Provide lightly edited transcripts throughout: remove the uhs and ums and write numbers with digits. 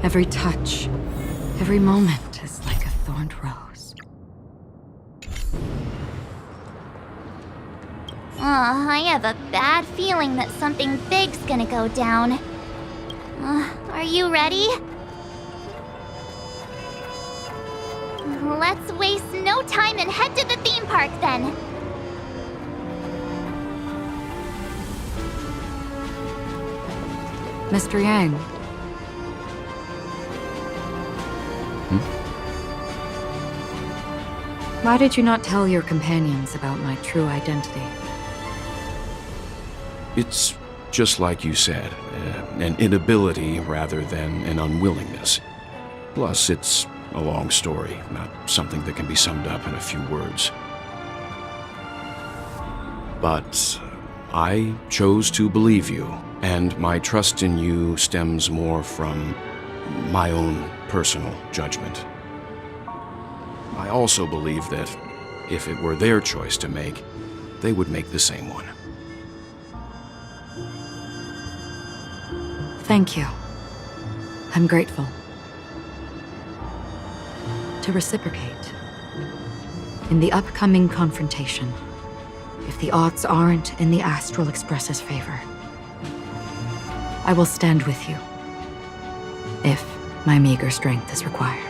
Every touch, every moment is like a thorned rose. I have a bad feeling that something big's gonna go down. Are you ready? Let's waste no time and head to the theme park then. Mr. Yang. Why did you not tell your companions about my true identity? It's just like you said, an inability rather than an unwillingness. Plus, it's a long story, not something that can be summed up in a few words. But I chose to believe you, and my trust in you stems more from my own personal judgment. I also believe that if it were their choice to make, they would make the same one. Thank you. I'm grateful. To reciprocate, in the upcoming confrontation, if the odds aren't in the Astral Express's favor, I will stand with you, if my meager strength is required.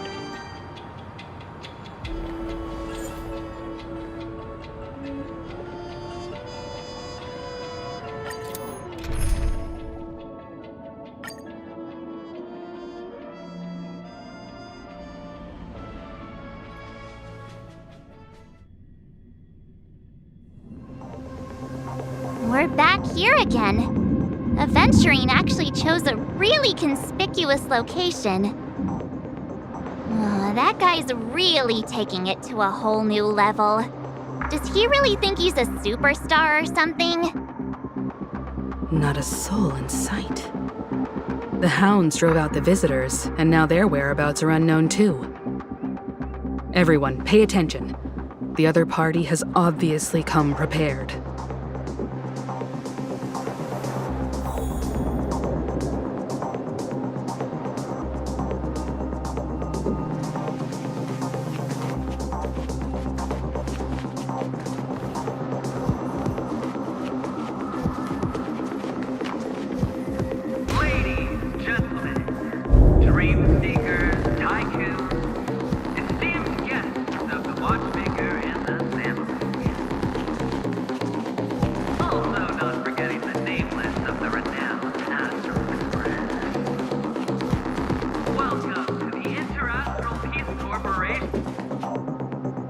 We're back here again. Aventurine actually chose a really conspicuous location. That guy's really taking it to a whole new level. Does he really think he's a superstar or something? Not a soul in sight. The hounds drove out the visitors, and now their whereabouts are unknown too. Everyone, pay attention. The other party has obviously come prepared.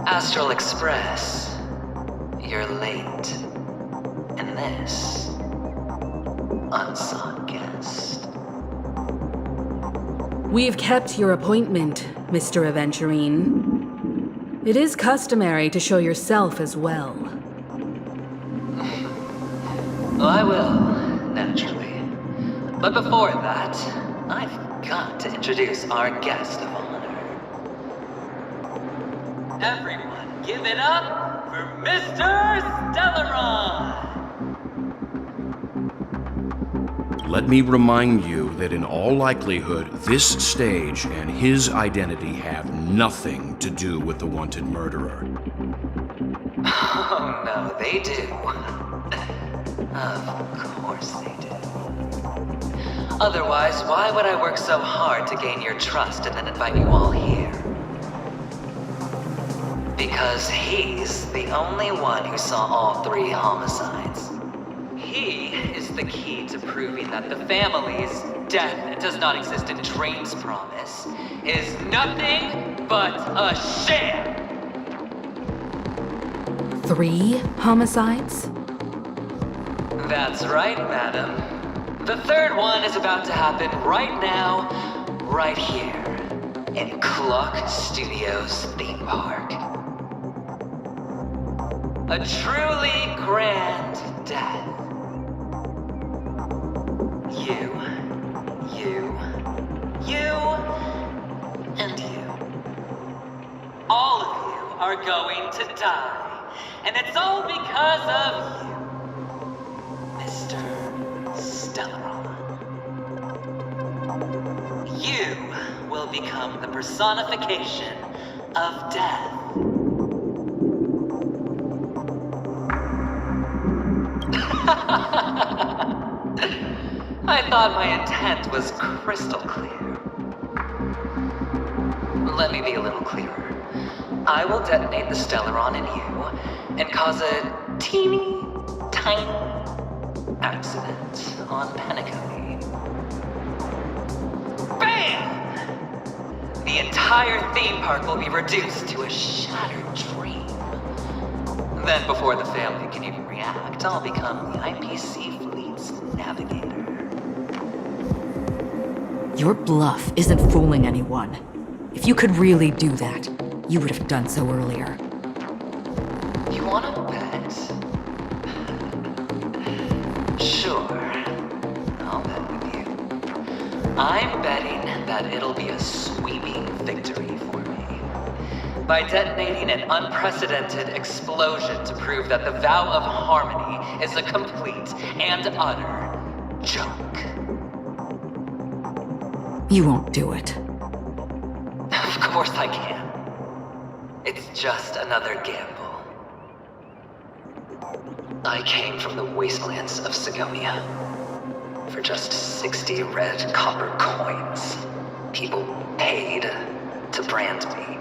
Astral Express, you're late. And this, unsought guest. We've kept your appointment, Mr. Aventurine. It is customary to show yourself as well. I will, naturally. But before that, I've got to introduce our guest of honor. Everyone, give it up for Mr. Stellaron! Let me remind you that in all likelihood, this stage and his identity have nothing to do with the wanted murderer. Oh no, they do. Of course they do. Otherwise, why would I work so hard to gain your trust and then invite you all here? Because he's the only one who saw all 3 homicides. He is the key to proving that the family's death does not exist in Drain's promise is nothing but a sham! 3 homicides? That's right, madam. The 3rd one is about to happen right now, right here, in Clock Studios theme park. A truly grand death. You, and you. All of you are going to die. And it's all because of you, Mr. Stellaron. You will become the personification of death. I thought my intent was crystal clear. Let me be a little clearer. I will detonate the Stellaron in you and cause a teeny, tiny accident on Penacony. BAM! The entire theme park will be reduced to a shattered dream. Then before the family can even react, I'll become the IPC fleet's navigator. Your bluff isn't fooling anyone. If you could really do that, you would have done so earlier. You wanna bet? Sure. I'll bet with you. I'm betting that it'll be a sweeping victory for me. By detonating an unprecedented explosion to prove that the vow of harmony is a complete and utter joke. You won't do it. Of course I can. It's just another gamble. I came from the wastelands of Sigonia. For just 60 red copper coins, people paid to brand me.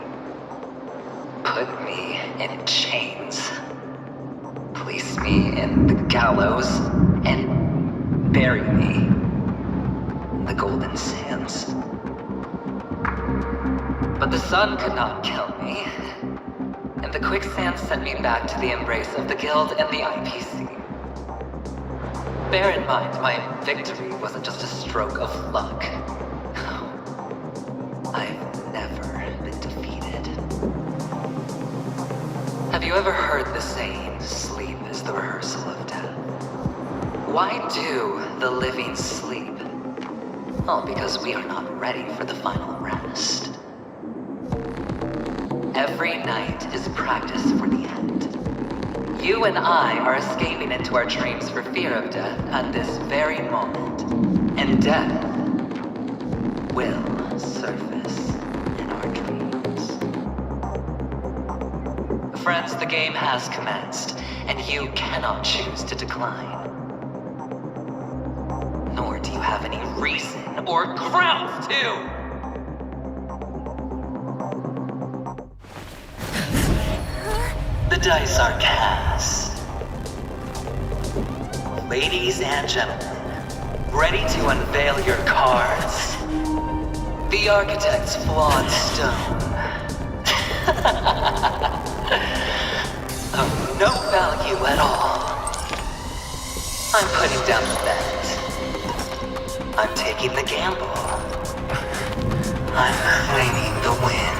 Put me in chains. Place me in the gallows and bury me in the golden sands. But the sun could not kill me, and the quicksand sent me back to the embrace of the Guild and the IPC. Bear in mind, my victory wasn't just a stroke of luck. I've never been defeated. Have you ever heard the saying, sleep is the rehearsal of death? Why do the living sleep? Oh, because we are not ready for the final rest. Every night is practice for the end. You and I are escaping into our dreams for fear of death at this very moment. And death will surface in our dreams. Friends, the game has commenced, and you cannot choose to decline. Nor do you have any reason or grounds to! The dice are cast. Ladies and gentlemen, ready to unveil your cards? The architect's flawed stone. Of no value at all. I'm putting down the bet. I'm taking the gamble. I'm claiming the win.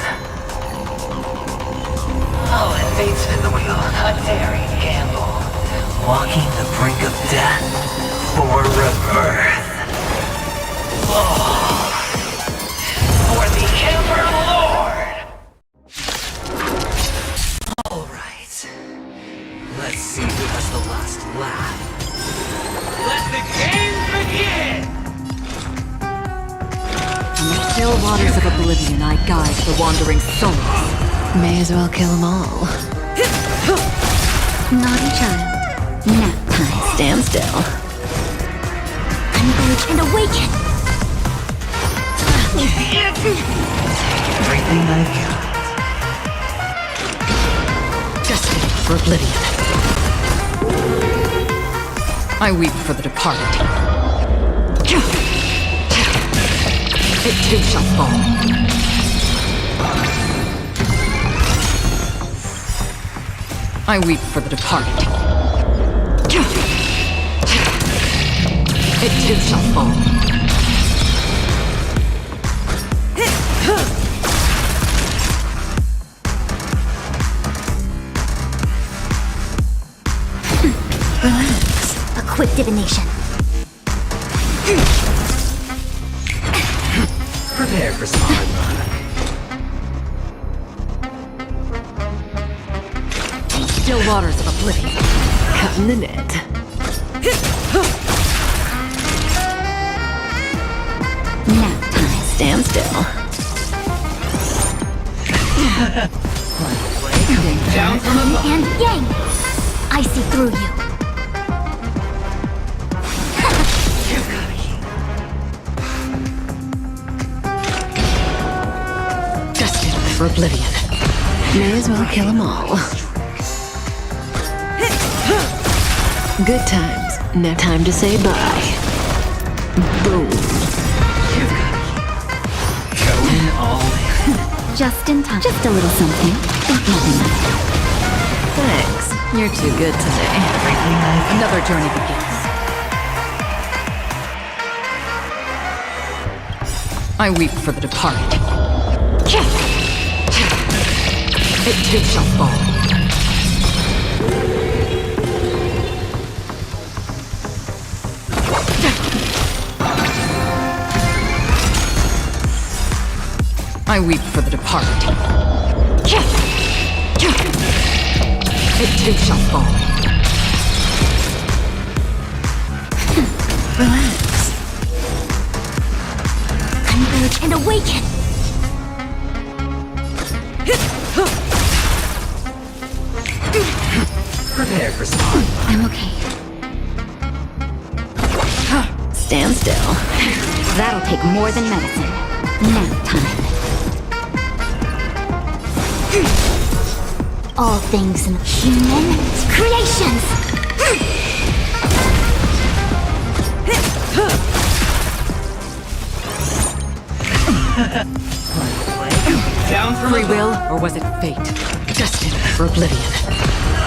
Oh, and fate spin the wheel, a daring gamble. Walking the brink of death for rebirth. Oh, for the Emperor Lord! Alright. Let's see who has the last laugh. Let the game begin! From the still waters of oblivion I guide the wandering souls. May as well kill them all. Naughty child. Nap time. Stand still. Unbreak and awaken! Everything I've got. Destiny for oblivion. I weep for the departed. It too shall fall. I weep for the departed. It too shall fall. Relax. A quick divination. Prepare for some hard luck. Still waters of oblivion. Cutting the net. Nap time. Stand still. Down from above. And yang! I see through you. Destined for oblivion. May as well kill them all. Good times. No time to say bye. Boom. Going all in. Just in time. Just a little something. Nothing else. Thanks. You're too good today. Another journey begins. I weep for the departed. It too shall fall. I weep for the departed. It too shall fall. Relax. Converge and awaken! Prepare for spawn. I'm okay. Stand still. That'll take more than medicine. Nap time. All things in human creations! Down from Free above. will, or was it fate? Destined for oblivion.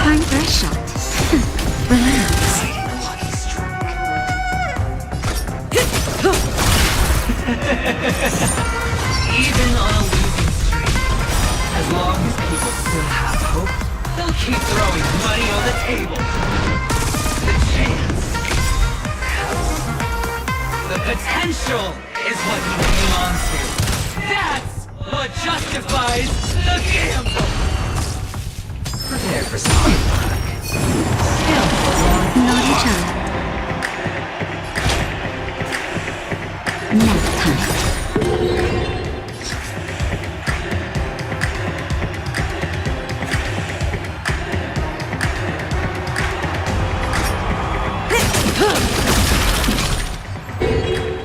Time for a shot. Relax. Even on a losing streak, as long as people still have hope, they'll keep throwing money on the table. The chance counts. The potential is what you hang on to. That's what justifies the gamble. Prepare for something. Naughty child. Nap time.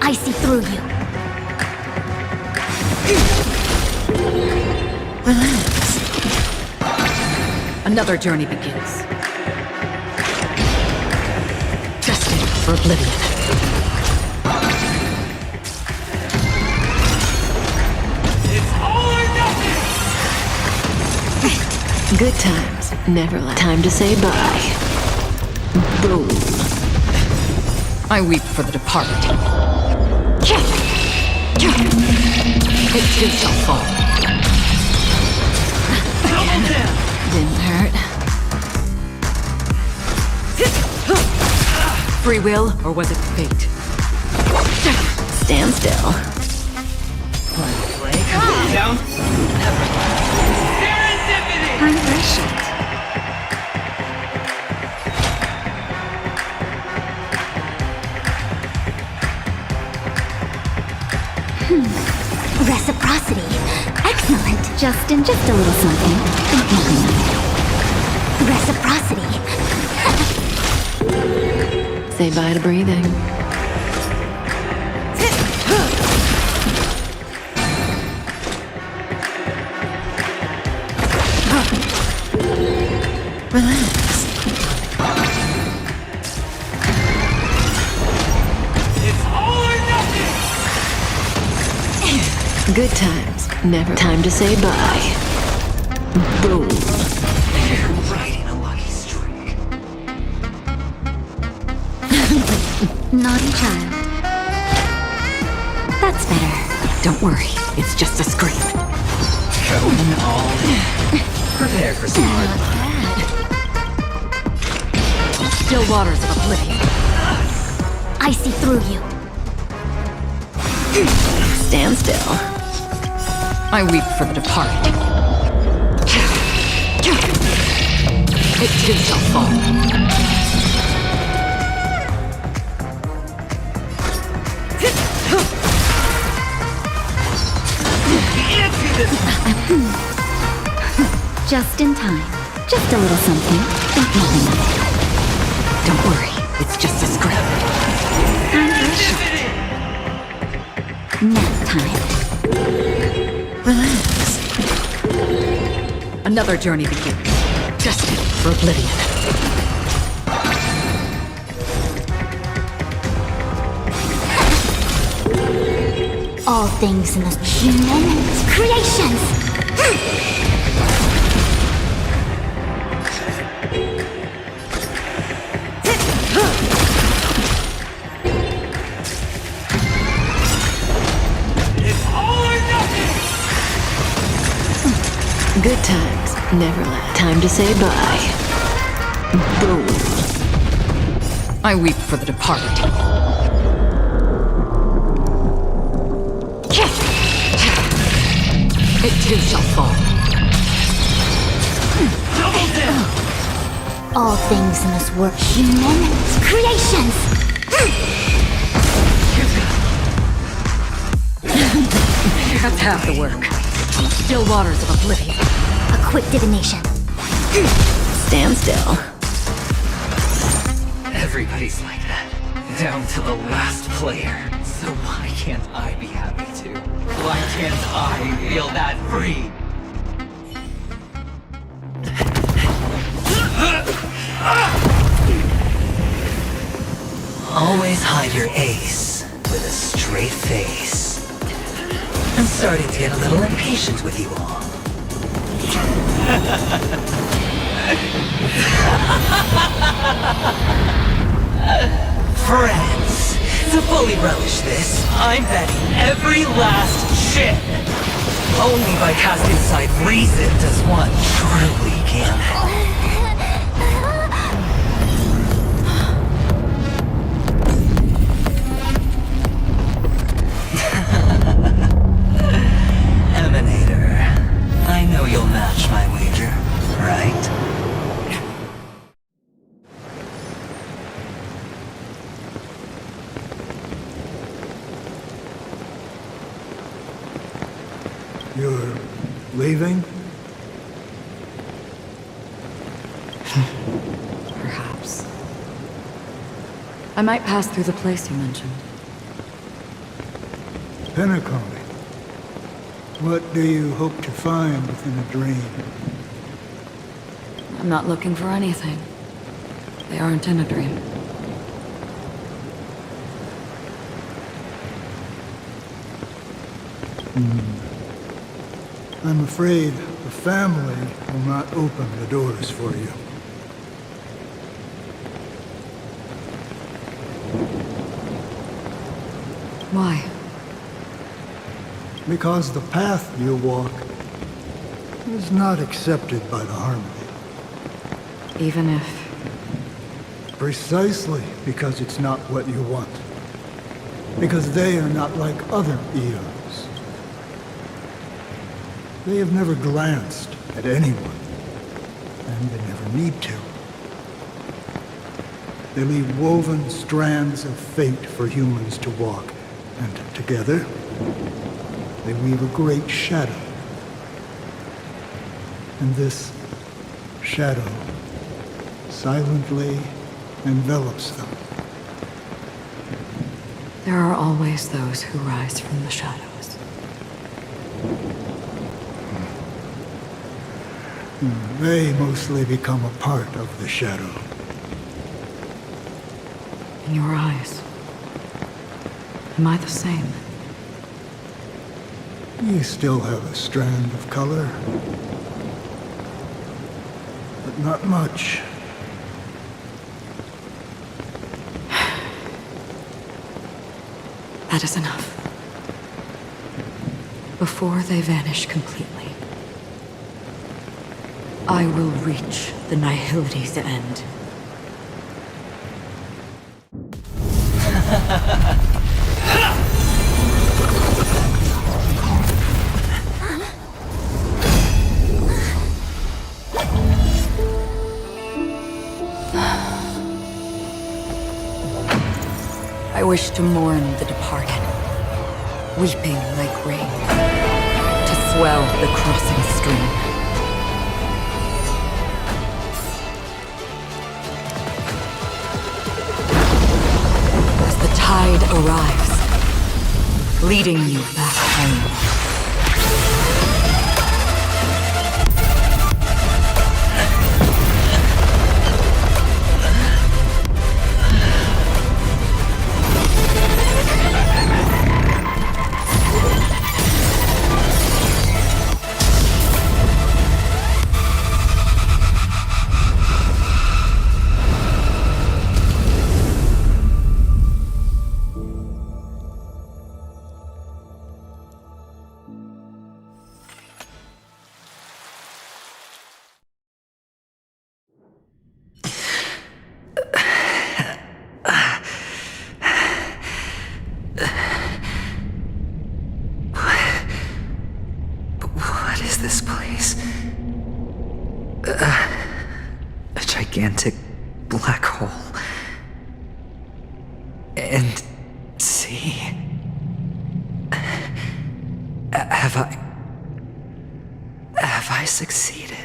I see through you. Relax. Another journey begins. Destined for oblivion. It's all or nothing! Good times. Never time to say bye. Boom. I weep for the departed. It too shall fall. Double down! Didn't hurt. Free will, or was it fate? Stand still. Down. Serendipity! Time for a shot. Reciprocity. Excellent. Just a little something. Nothing else. Reciprocity. Say bye to breathing. Relax. It's all or nothing! Good times. Never time to say bye. Boom. Riding a lucky streak. Naughty child. That's better. Don't worry, it's just a scream. Going all in. Prepare for spawn. Still waters of oblivion. I see through you. Stand still. I weep for the departed. It too shall fall. Just in time. Just a little something. Think nothing of it. Don't worry, it's just a script. Nap time. Relax. Another journey begins. Destined for oblivion. All things in this human creations. Good times. Never left. Time to say bye. Boom. I weep for the departed. It too shall fall. All things in this world, human creations. That's half the work. Still waters of oblivion. A quick divination. Stand still. Everybody's like that, down to the last player. So why can't I be happy too? Why can't I feel that free? Always hide your ace with a straight face. I'm starting to get a little impatient with you all. Friends, to fully relish this, I'm betting every last chip. Only by casting aside reason does one truly gamble. Emanator, I know you'll match my wager, right? You're leaving? Perhaps. I might pass through the place you mentioned. Penacony. What do you hope to find within a dream? I'm not looking for anything. They aren't in a dream. I'm afraid the family will not open the doors for you. Why? Because the path you walk is not accepted by the Harmony. Even if... Precisely because it's not what you want. Because they are not like other Eons. They have never glanced at anyone, and they never need to. They leave woven strands of fate for humans to walk, and together, they weave a great shadow. And this shadow silently envelops them. There are always those who rise from the shadows. They mostly become a part of the shadow. In your eyes, am I the same? You still have a strand of color, but not much. That is enough. Before they vanish completely, I will reach the nihility's end. I wish to mourn the departed, weeping like rain, to swell the crossing stream. arrives, leading you back home. What is this place? A gigantic black hole. And see? Have I succeeded?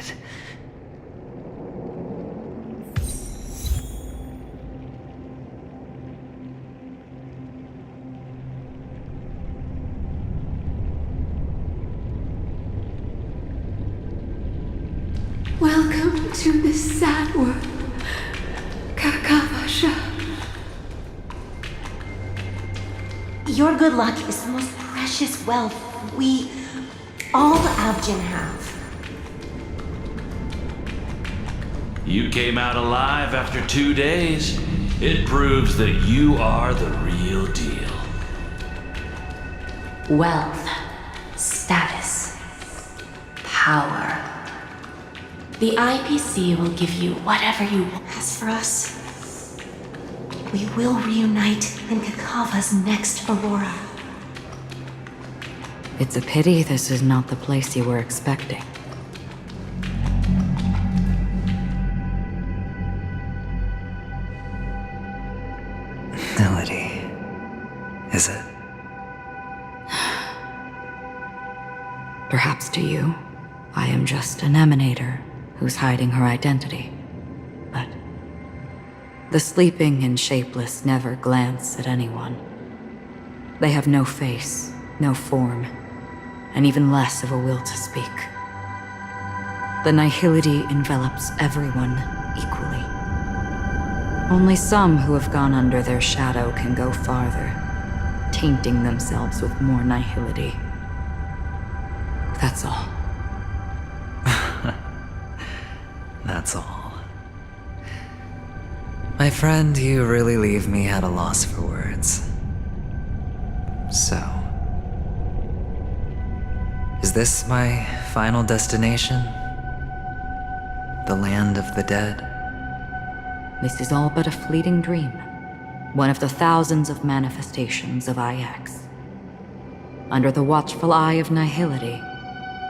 Welcome to this sad world, Kakavasha. Your good luck is the most precious wealth we, all Avgin, have. You came out alive after 2 days. It proves that you are the real deal. Wealth, status, power. The IPC will give you whatever you want. As for us, we will reunite in Kakava's next aurora. It's a pity this is not the place you were expecting. Melody. Is it? Perhaps to you, I am just an emanator who's hiding her identity. But the sleeping and shapeless never glance at anyone. They have no face, no form, and even less of a will to speak. The nihility envelops everyone equally. Only some who have gone under their shadow can go farther, tainting themselves with more nihility. That's all. That's all. My friend, you really leave me at a loss for words. So, is this my final destination? The land of the dead? This is all but a fleeting dream. One of the thousands of manifestations of IX. Under the watchful eye of nihility,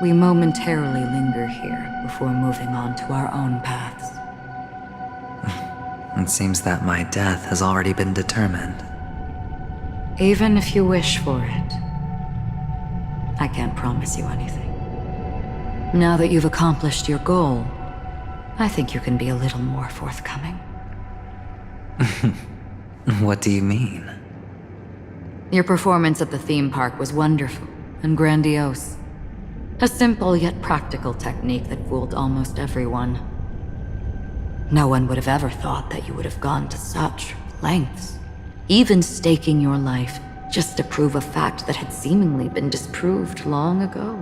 we momentarily linger here before moving on to our own paths. It seems that my death has already been determined. Even if you wish for it, I can't promise you anything. Now that you've accomplished your goal, I think you can be a little more forthcoming. What do you mean? Your performance at the theme park was wonderful and grandiose. A simple yet practical technique that fooled almost everyone. No one would have ever thought that you would have gone to such lengths, even staking your life just to prove a fact that had seemingly been disproved long ago.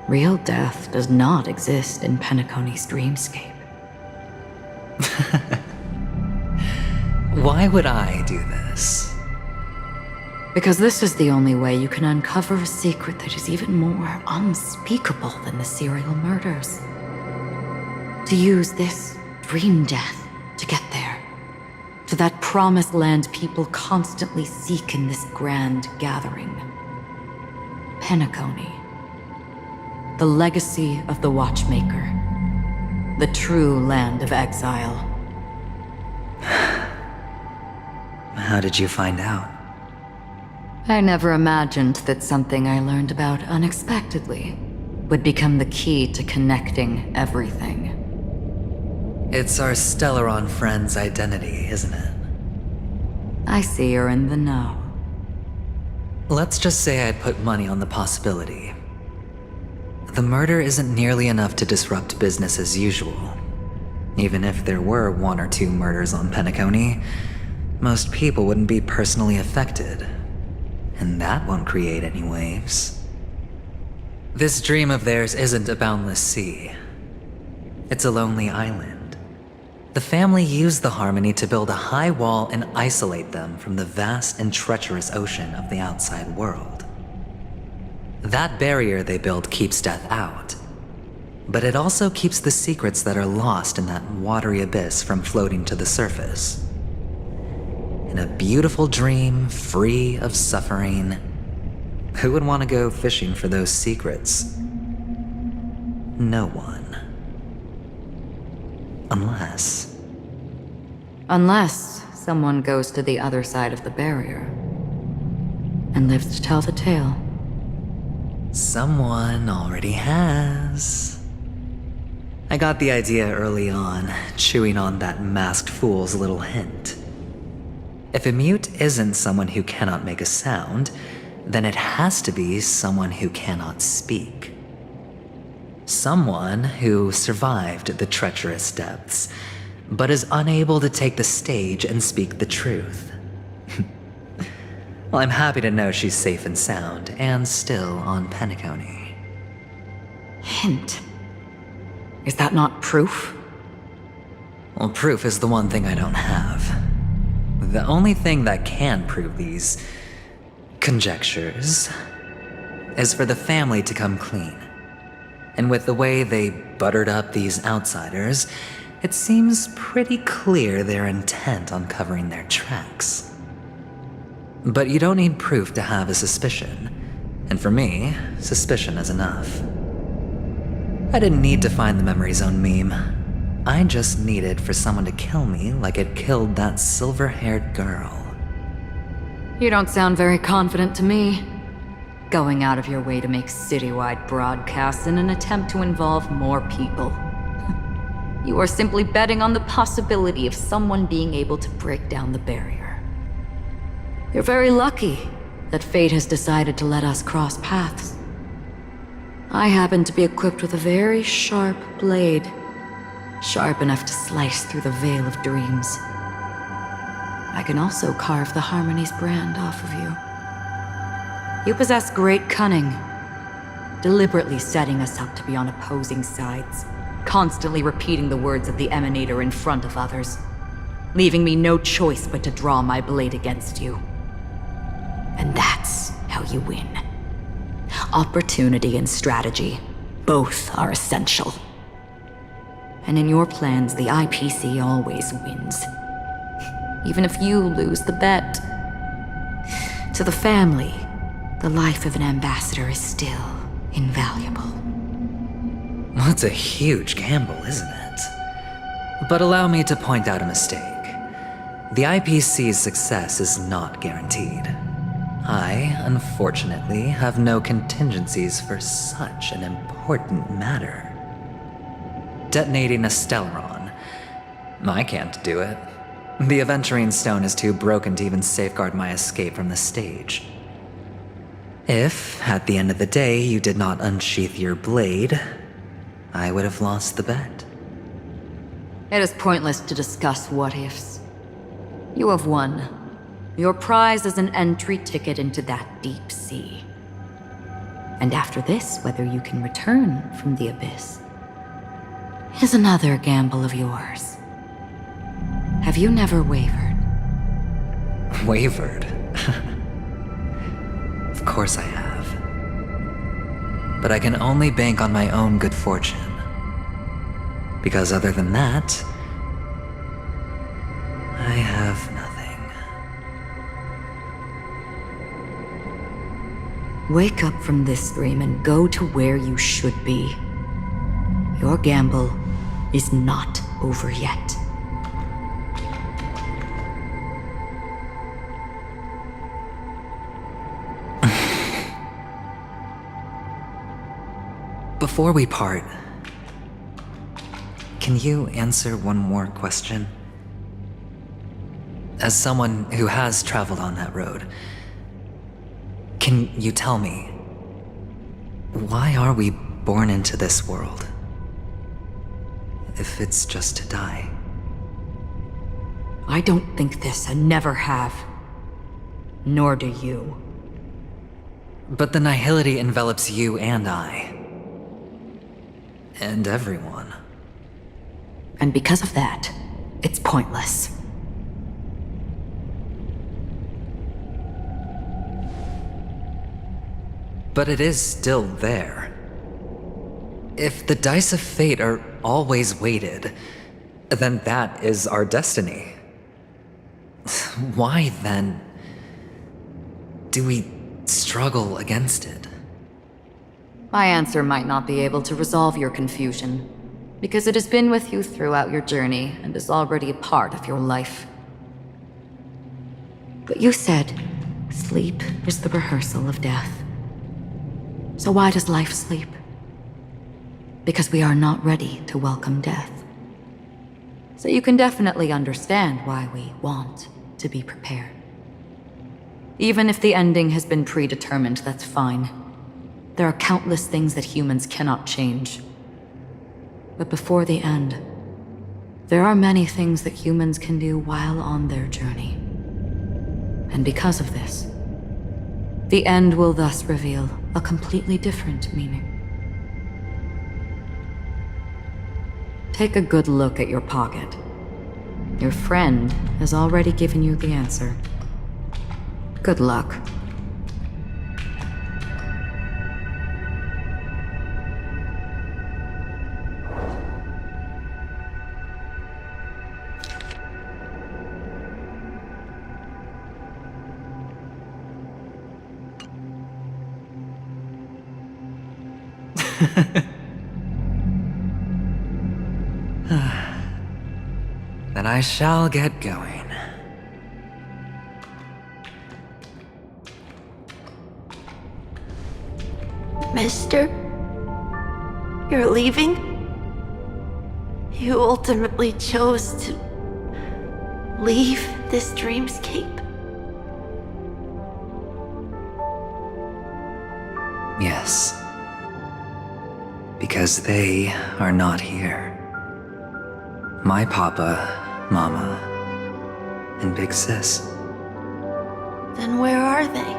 Real death does not exist in Penacony's dreamscape. Why would I do this? Because this is the only way you can uncover a secret that is even more unspeakable than the serial murders. To use this dream death to get there. To that promised land people constantly seek in this grand gathering. Penacony. The legacy of the Watchmaker. The true land of exile. How did you find out? I never imagined that something I learned about unexpectedly would become the key to connecting everything. It's our Stellaron friend's identity, isn't it? I see you're in the know. Let's just say I'd put money on the possibility. The murder isn't nearly enough to disrupt business as usual. Even if there were 1 or 2 murders on Penacony, most people wouldn't be personally affected. And that won't create any waves. This dream of theirs isn't a boundless sea. It's a lonely island. The family used the Harmony to build a high wall and isolate them from the vast and treacherous ocean of the outside world. That barrier they built keeps death out, but it also keeps the secrets that are lost in that watery abyss from floating to the surface. In a beautiful dream, free of suffering, who would want to go fishing for those secrets? No one. Unless someone goes to the other side of the barrier and lives to tell the tale. Someone already has. I got the idea early on, chewing on that masked fool's little hint. If a mute isn't someone who cannot make a sound, then it has to be someone who cannot speak. Someone who survived the treacherous depths, but is unable to take the stage and speak the truth. Well, I'm happy to know she's safe and sound, and still on Penacony. Hint. Is that not proof? Well, proof is the one thing I don't have. The only thing that can prove these conjectures is for the family to come clean. And with the way they buttered up these outsiders, it seems pretty clear they're intent on covering their tracks. But you don't need proof to have a suspicion. And for me, suspicion is enough. I didn't need to find the memory zone meme. I just needed for someone to kill me like it killed that silver-haired girl. You don't sound very confident to me. Going out of your way to make citywide broadcasts in an attempt to involve more people. You are simply betting on the possibility of someone being able to break down the barrier. You're very lucky that fate has decided to let us cross paths. I happen to be equipped with a very sharp blade, sharp enough to slice through the veil of dreams. I can also carve the Harmony's brand off of you. You possess great cunning, deliberately setting us up to be on opposing sides, constantly repeating the words of the Emanator in front of others, leaving me no choice but to draw my blade against you. And that's how you win. Opportunity and strategy, both are essential. And in your plans, the IPC always wins. Even if you lose the bet. To the family, the life of an ambassador is still invaluable. That's a huge gamble, isn't it? But allow me to point out a mistake. The IPC's success is not guaranteed. I, unfortunately, have no contingencies for such an important matter. Detonating a Stellaron. I can't do it. The Aventurine stone is too broken to even safeguard my escape from the stage. If, at the end of the day, you did not unsheath your blade, I would have lost the bet. It is pointless to discuss what-ifs. You have won. Your prize is an entry ticket into that deep sea. And after this, whether you can return from the abyss is another gamble of yours. Have you never wavered? Wavered? Of course I have. But I can only bank on my own good fortune. Because other than that, I have nothing. Wake up from this dream and go to where you should be. Your gamble is not over yet. Before we part, can you answer one more question? As someone who has traveled on that road, can you tell me, why are we born into this world? If it's just to die. I don't think this and never have. Nor do you. But the nihility envelops you and I. And everyone. And because of that, it's pointless. But it is still there. If the dice of fate are always weighted, then that is our destiny. Why then do we struggle against it? My answer might not be able to resolve your confusion, because it has been with you throughout your journey and is already a part of your life. But you said, sleep is the rehearsal of death. So why does life sleep? Because we are not ready to welcome death. So you can definitely understand why we want to be prepared. Even if the ending has been predetermined, that's fine. There are countless things that humans cannot change. But before the end, there are many things that humans can do while on their journey. And because of this, the end will thus reveal a completely different meaning. Take a good look at your pocket. Your friend has already given you the answer. Good luck. Then I shall get going. Mister? You're leaving? You ultimately chose to leave this dreamscape? Yes. Because they are not here. My papa, mama, and big sis. Then where are they?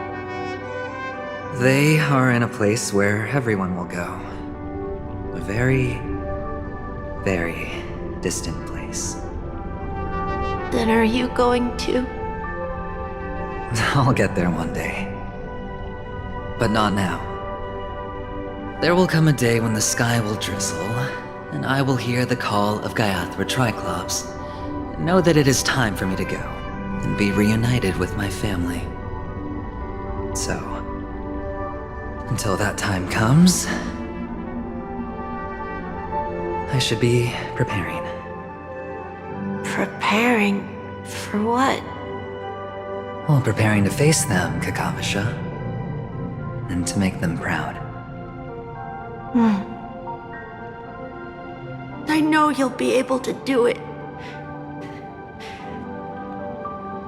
They are in a place where everyone will go. A very, very distant place. Then are you going to? I'll get there one day. But not now. There will come a day when the sky will drizzle, and I will hear the call of Gaiathra Triclops, and know that it is time for me to go, and be reunited with my family. So, until that time comes, I should be preparing. Preparing for what? Well, preparing to face them, Kakavasha, and to make them proud. I know you'll be able to do it.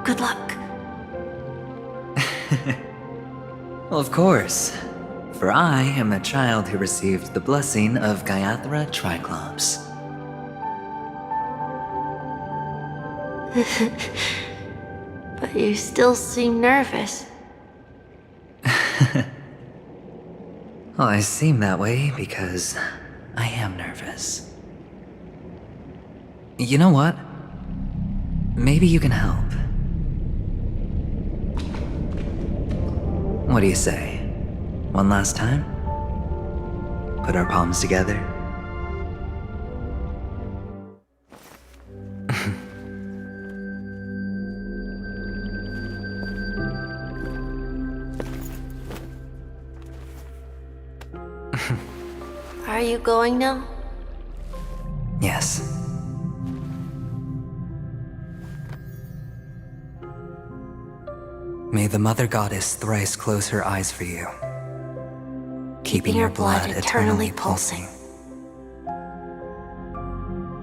Good luck. Well, of course. For I am the child who received the blessing of Gaiathra Triclops. But you still seem nervous. Well, I seem that way because I am nervous. You know what? Maybe you can help. What do you say? One last time? Put our palms together? Are you going now? Yes. May the Mother Goddess thrice close her eyes for you, keeping your blood eternally pulsing.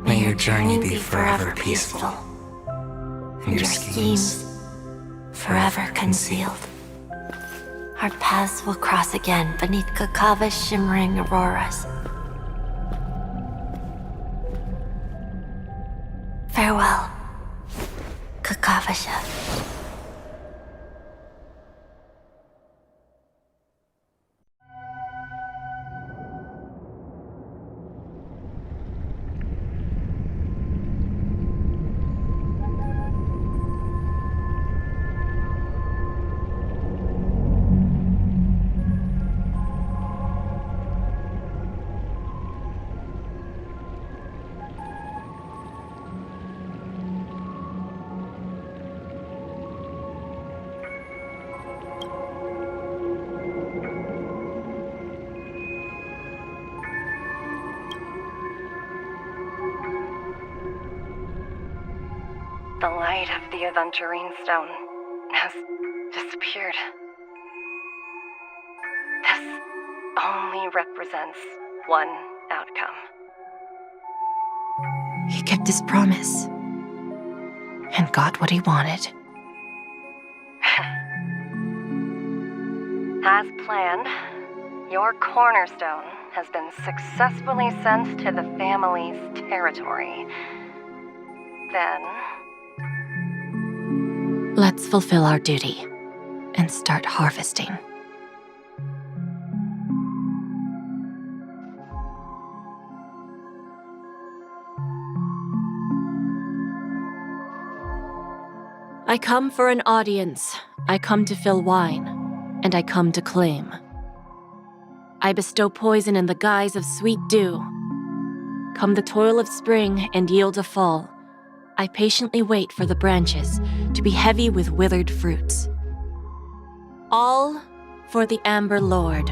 May your journey be forever peaceful, Your schemes forever concealed. Our paths will cross again beneath Kakavasha's shimmering auroras. Farewell, Kakavasha. The light of the Aventurine stone has disappeared. This only represents one outcome. He kept his promise and got what he wanted. As planned, your cornerstone has been successfully sent to the family's territory. Then, let's fulfill our duty and start harvesting. I come for an audience. I come to fill wine, and I come to claim. I bestow poison in the guise of sweet dew. Come the toil of spring and yield a fall. I patiently wait for the branches to be heavy with withered fruits. All for the Amber Lord.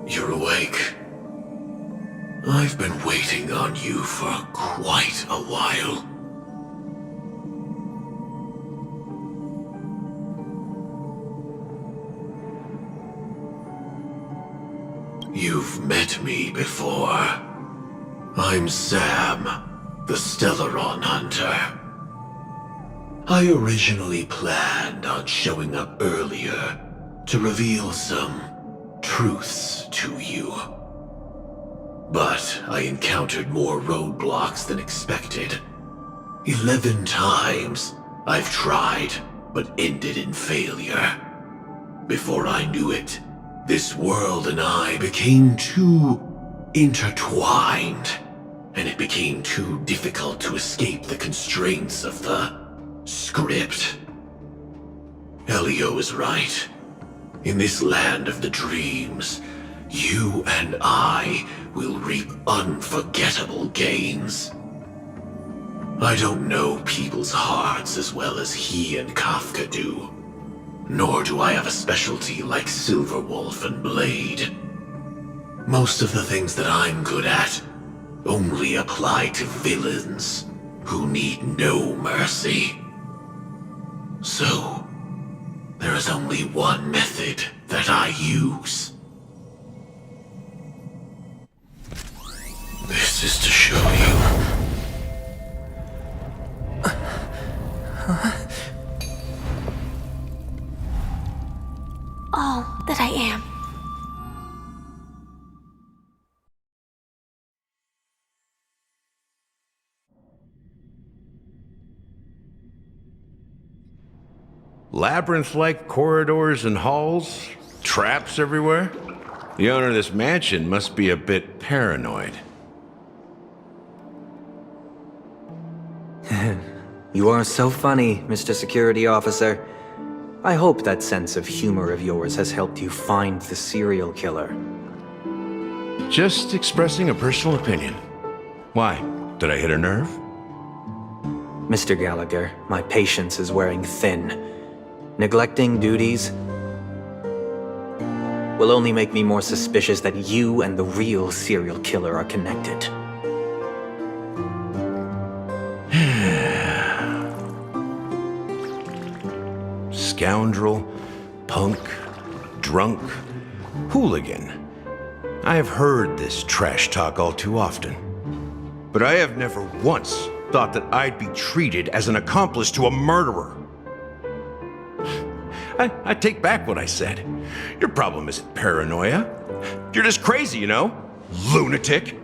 You're awake. I've been waiting on you for quite a while. You've met me before. I'm Sam, the Stellaron Hunter. I originally planned on showing up earlier to reveal some truths to you. But I encountered more roadblocks than expected. 11 times I've tried, but ended in failure. Before I knew it, this world and I became too intertwined, and it became too difficult to escape the constraints of the script. Elio is right. In this land of the dreams, you and I will reap unforgettable gains. I don't know people's hearts as well as he and Kafka do. Nor do I have a specialty like Silverwolf and Blade. Most of the things that I'm good at only apply to villains who need no mercy. So, there is only one method that I use. This is to show you. All that I am. Labyrinth-like corridors and halls? Traps everywhere? The owner of this mansion must be a bit paranoid. You are so funny, Mr. Security Officer. I hope that sense of humor of yours has helped you find the serial killer. Just expressing a personal opinion. Why? Did I hit a nerve? Mr. Gallagher, my patience is wearing thin. Neglecting duties will only make me more suspicious that you and the real serial killer are connected. Scoundrel, punk, drunk, hooligan. I have heard this trash talk all too often. But I have never once thought that I'd be treated as an accomplice to a murderer. I take back what I said. Your problem isn't paranoia. You're just crazy, you know? Lunatic.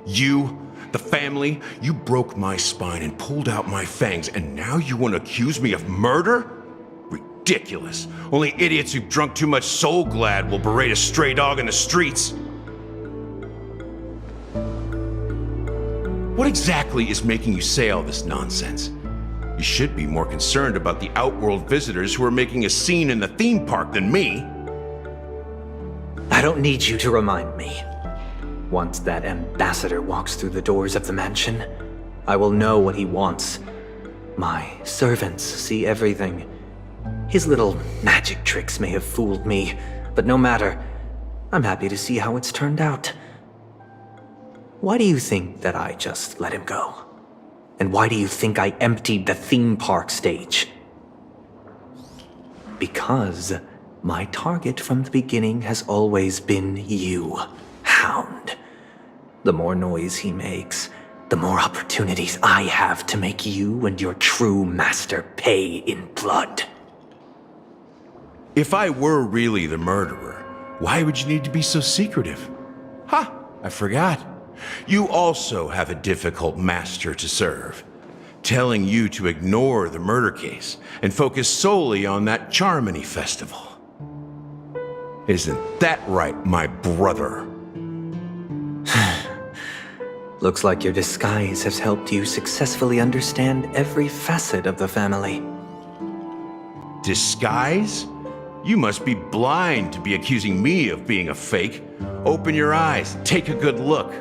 You, the family, you broke my spine and pulled out my fangs, and now you want to accuse me of murder? Ridiculous. Only idiots who've drunk too much Soul Glad will berate a stray dog in the streets. What exactly is making you say all this nonsense? You should be more concerned about the outworld visitors who are making a scene in the theme park than me. I don't need you to remind me. Once that ambassador walks through the doors of the mansion, I will know what he wants. My servants see everything. His little magic tricks may have fooled me, but no matter. I'm happy to see how it's turned out. Why do you think that I just let him go? And why do you think I emptied the theme park stage? Because my target from the beginning has always been you, Hound. The more noise he makes, the more opportunities I have to make you and your true master pay in blood. If I were really the murderer, why would you need to be so secretive? Ha! I forgot. You also have a difficult master to serve, telling you to ignore the murder case and focus solely on that Charmony festival. Isn't that right, my brother? Looks like your disguise has helped you successfully understand every facet of the family. Disguise? You must be blind to be accusing me of being a fake. Open your eyes, take a good look.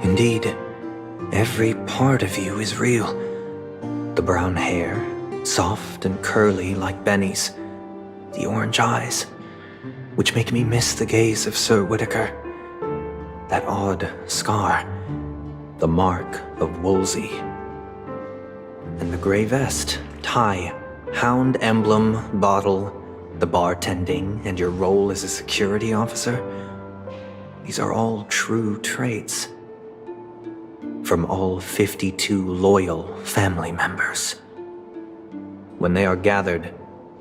Indeed, every part of you is real. The brown hair, soft and curly like Benny's. The orange eyes, which make me miss the gaze of Sir Whitaker. That odd scar, the mark of Wolsey. And the gray vest, tie, hound emblem, bottle, the bartending, and your role as a security officer. These are all true traits. From all 52 loyal family members. When they are gathered,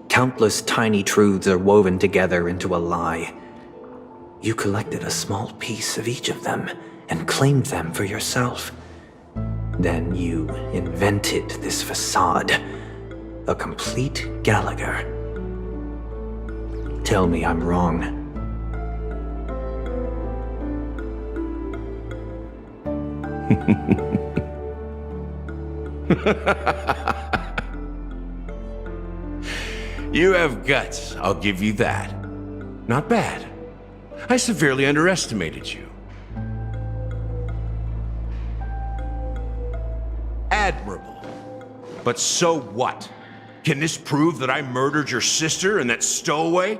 countless tiny truths are woven together into a lie. You collected a small piece of each of them and claimed them for yourself. Then you invented this facade, a complete Gallagher. Tell me I'm wrong. You have guts, I'll give you that. Not bad. I severely underestimated you. Admirable. But so what? Can this prove that I murdered your sister and that stowaway?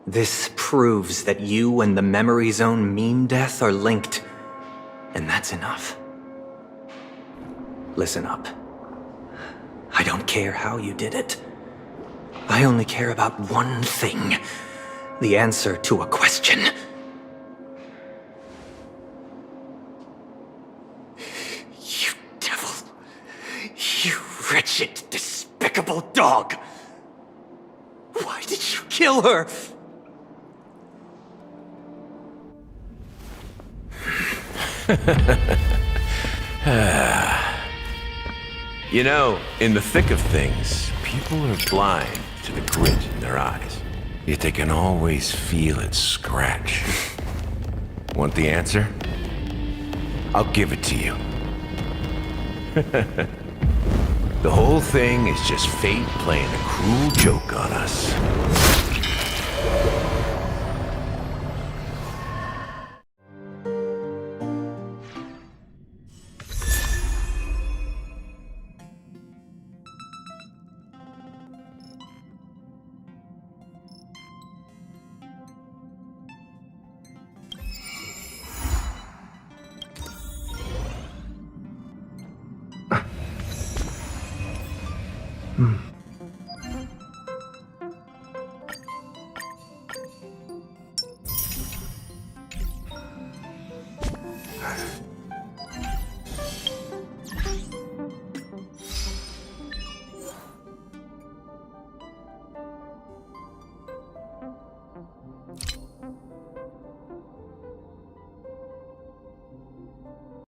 This proves that you and the Memory Zone meme death are linked. And that's enough. Listen up. I don't care how you did it. I only care about one thing. The answer to a question. You devil. You wretched, despicable dog. Why did you kill her? You know, in the thick of things, People are blind to the grit in their eyes, yet they can always feel it scratch. Want the answer? I'll give it to you. The whole thing is just fate playing a cruel joke on us.